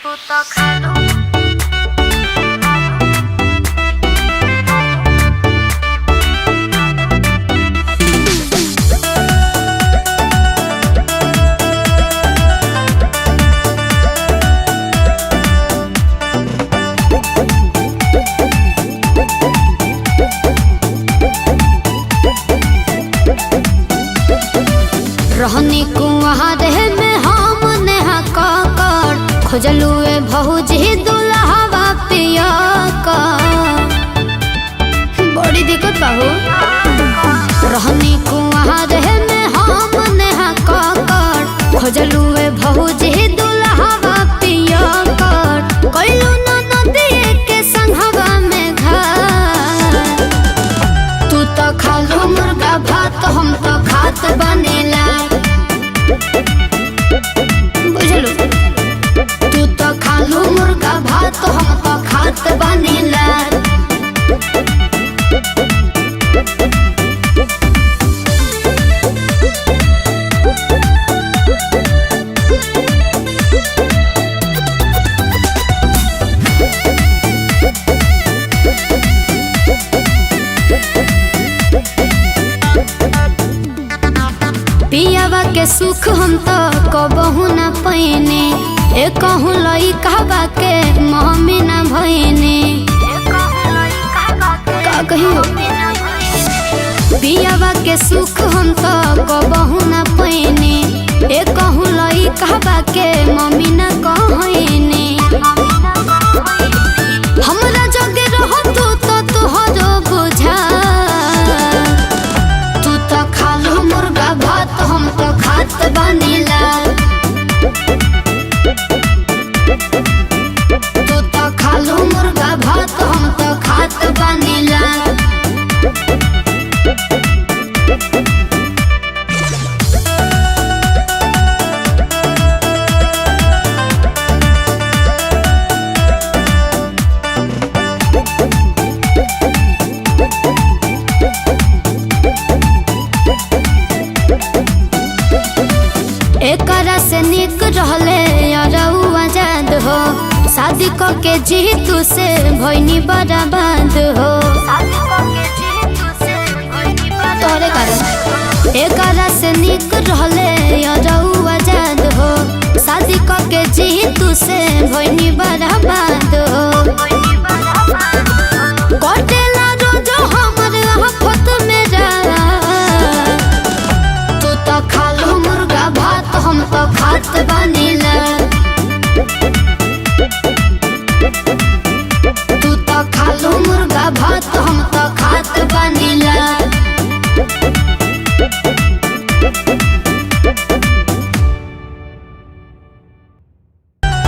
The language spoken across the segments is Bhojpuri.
तू तो खालू रहनी कुआरे में हम नेहा कर खोजलुए भौजी दुल्हवा पिया का बड़ी दिक्कत बाहू। रहनी कुआरे में हम नेहा कर खोजलुए भौजी दुल्हवा पिया कर कइलू ना नदी के संघवा में घर। तू तो खालू मुर्गा भात हम तो खात बनेला बुझलू। तू तो खालू मुर्गा भात हम तो खात बनेला। पियावा के सुख हम तो कबहू न पैने ए कहूँ लइकावा के मम्मी न भैने का कहियो। पियावा के सुख हम तो कबहू न पैने ए कहूँ लइकावा के मम्मी न कहने। हमरा जगे रह तू तो तोहरो बुझा। तू तो खालू मुर्गा भात हम तो खात बनेला। तू तो खालू मुर्गा भात हम तो खात बनेला। एकरा से निक रहले अरऊ आजाद हो शादी क के जीतू से भइनी बर्बाद हो तोरे कारण। एकरा से निक रहले अरऊ आजाद हो शादी क के जीतू से भइनी बर्बाद हो। कटेला रोज हमर आफत में रहा। तू तो खालू मुर्गा भात हम तो खात बनेला। तू तो खालू मुर्गा भात हम तो खात बनेला।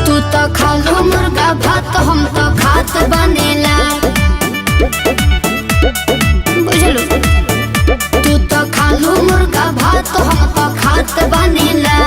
तू तो खालू मुर्गा भात हम तो खात बनेला बुझलू। तू तो खालू मुर्गा भात हम तो खात बनेला।